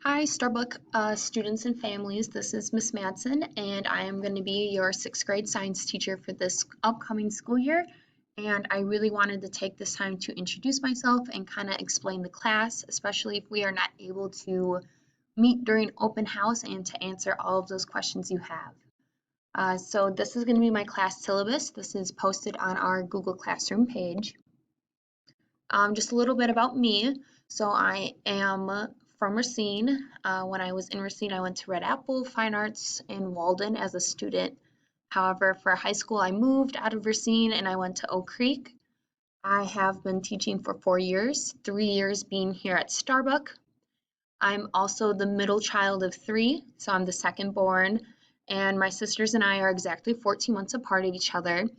Hi, Starbuck students and families. This is Miss Madsen, and I am going to be your sixth grade science teacher for this upcoming school year. And I really wanted to take this time to introduce myself and kind of explain the class, especially if we are not able to meet during open house and to answer all of those questions you have. So this is going to be my class syllabus. This is posted on our Google Classroom page. Just a little bit about me. So I am from Racine. When I was in Racine, I went to Red Apple Fine Arts in Walden as a student. However, for high school, I moved out of Racine and I went to Oak Creek. I have been teaching for 4 years, 3 years being here at Starbuck. I'm also the middle child of three, so I'm the second born, and my sisters and I are exactly 14 months apart of each other.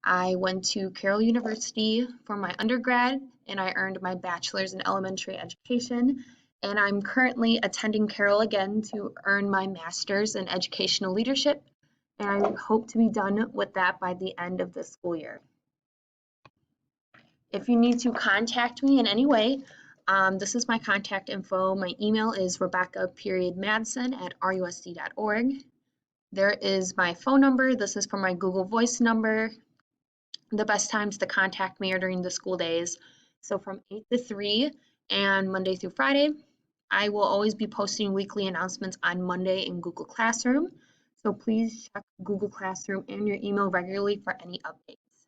I went to Carroll University for my undergrad and I earned my bachelor's in elementary education. And I'm currently attending Carroll again to earn my master's in educational leadership. And I hope to be done with that by the end of this school year. If you need to contact me in any way, this is my contact info. My email is rebecca.madsen@rusd.org. There is my phone number. This is for my Google Voice number. The best times to contact me are during the school days. So from 8 to 3 and Monday through Friday. I will always be posting weekly announcements on Monday in Google Classroom. So please check Google Classroom and your email regularly for any updates.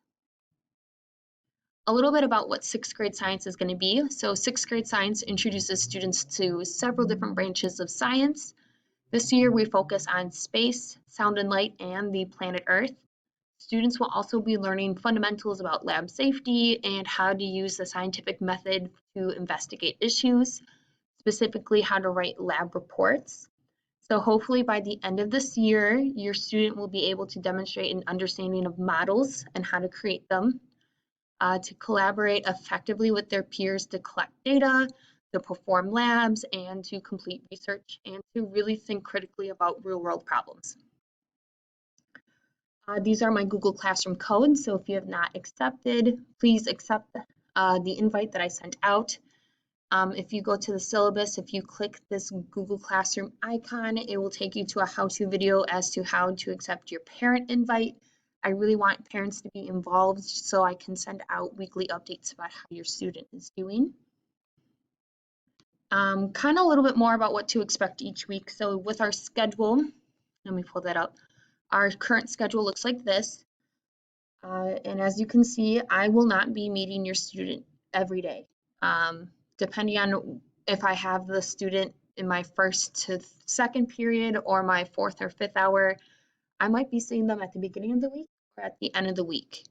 A little bit about what sixth grade science is going to be. So sixth grade science introduces students to several different branches of science. This year we focus on space, sound and light, and the planet Earth. Students will also be learning fundamentals about lab safety and how to use the scientific method to investigate issues, specifically how to write lab reports. So hopefully by the end of this year, your student will be able to demonstrate an understanding of models and how to create them, to collaborate effectively with their peers to collect data, to perform labs, and to complete research, and to really think critically about real-world problems. These are my Google Classroom codes, so if you have not accepted, please accept the invite that I sent out. If you go to the syllabus, if you click this Google Classroom icon, it will take you to a how-to video as to how to accept your parent invite. I really want parents to be involved so I can send out weekly updates about how your student is doing. Kind of a little bit more about what to expect each week. So with our schedule, let me pull that up. Our current schedule looks like this. And as you can see, I will not be meeting your student every day. Depending on if I have the student in my first to second period or my fourth or fifth hour, I might be seeing them at the beginning of the week or at the end of the week.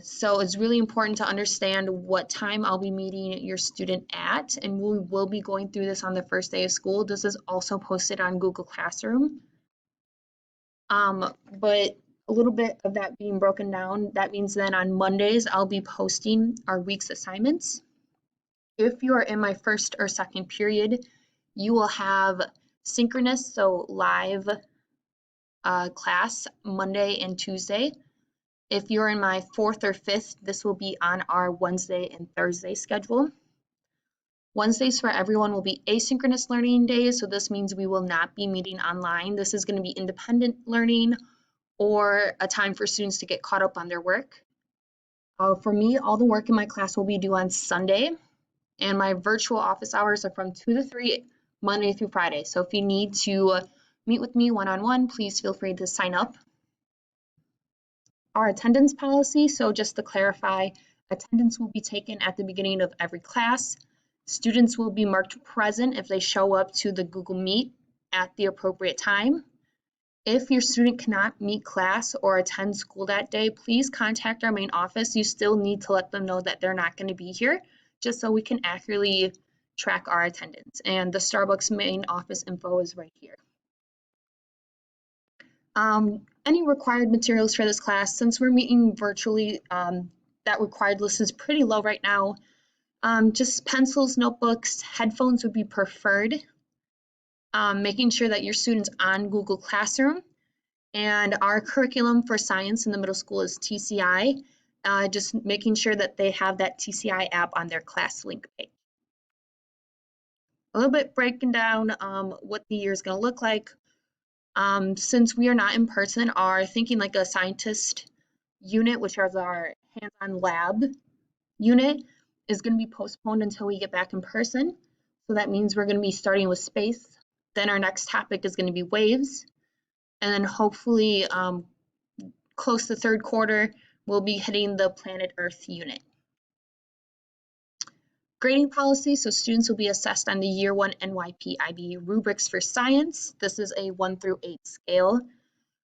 So it's really important to understand what time I'll be meeting your student at, and we will be going through this on the first day of school. This is also posted on Google Classroom. But a little bit of that being broken down, that means then on Mondays, I'll be posting our week's assignments. If you are in my first or second period, you will have synchronous, so live class Monday and Tuesday. If you're in my fourth or fifth, this will be on our Wednesday and Thursday schedule. Wednesdays for everyone will be asynchronous learning days, so this means we will not be meeting online. This is going to be independent learning or a time for students to get caught up on their work. For me, all the work in my class will be due on Sunday, and my virtual office hours are from 2 to 3, Monday through Friday. So if you need to meet with me one-on-one, please feel free to sign up. Our attendance policy, so just to clarify, attendance will be taken at the beginning of every class. Students will be marked present if they show up to the Google Meet at the appropriate time. If your student cannot meet class or attend school that day, please contact our main office. You still need to let them know that they're not going to be here, just so we can accurately track our attendance. And the Starbucks main office info is right here. Any required materials for this class, since we're meeting virtually, that required list is pretty low right now. Just pencils, notebooks, headphones would be preferred. Making sure that your student's on Google Classroom. And our curriculum for science in the middle school is TCI, just making sure that they have that TCI app on their class link page. a little bit breaking down what the year is going to look like. Since we are not in person, our Thinking Like a Scientist unit, which is our hands-on lab unit, is going to be postponed until we get back in person. So that means we're going to be starting with space. Then our next topic is going to be waves. And then hopefully close to third quarter, we'll be hitting the Planet Earth unit. Grading policy, so students will be assessed on the Year 1 NYP IB rubrics for science. This is a 1 through 8 scale.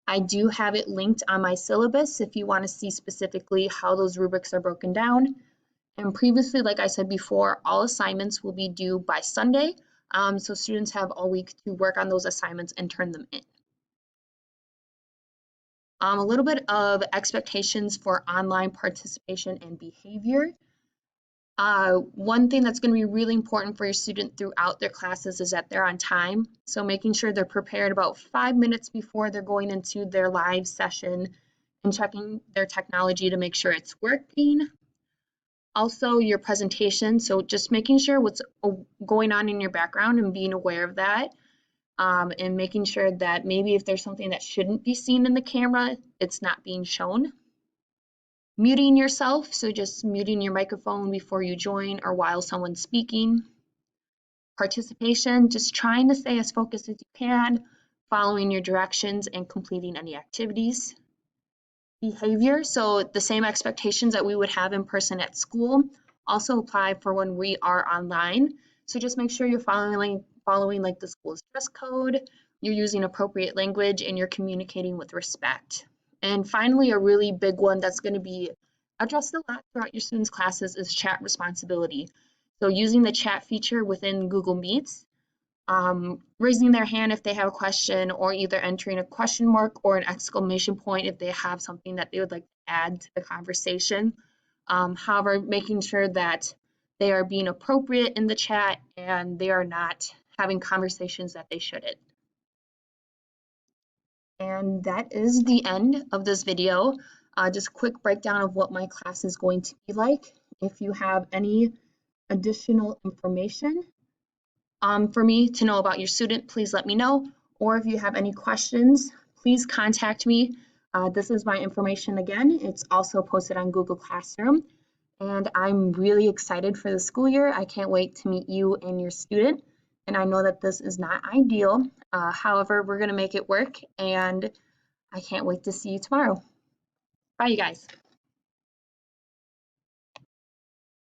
I do have it linked on my syllabus if you want to see specifically how those rubrics are broken down. And previously, like I said before, all assignments will be due by Sunday, so students have all week to work on those assignments and turn them in. A little bit of expectations for online participation and behavior. One thing that's going to be really important for your student throughout their classes is that they're on time. So making sure they're prepared about 5 minutes before they're going into their live session and checking their technology to make sure it's working. Also, your presentation, so just making sure what's going on in your background and being aware of that, and making sure that maybe if there's something that shouldn't be seen in the camera, it's not being shown. Muting yourself, so just muting your microphone before you join or while someone's speaking. Participation, just trying to stay as focused as you can, following your directions and completing any activities. Behavior, so the same expectations that we would have in person at school also apply for when we are online. So just make sure you're following like the school's dress code, you're using appropriate language, and you're communicating with respect. And finally, a really big one that's going to be addressed a lot throughout your students' classes is chat responsibility. So using the chat feature within Google Meets, raising their hand if they have a question, or either entering a question mark or an exclamation point if they have something that they would like to add to the conversation. However, making sure that they are being appropriate in the chat and they are not having conversations that they shouldn't. And that is the end of this video. Just a quick breakdown of what my class is going to be like. If you have any additional information for me to know about your student, please let me know. Or if you have any questions, please contact me. This is my information again. It's also posted on Google Classroom. And I'm really excited for the school year. I can't wait to meet you and your student. And I know that this is not ideal. However, we're going to make it work. And I can't wait to see you tomorrow. Bye, you guys.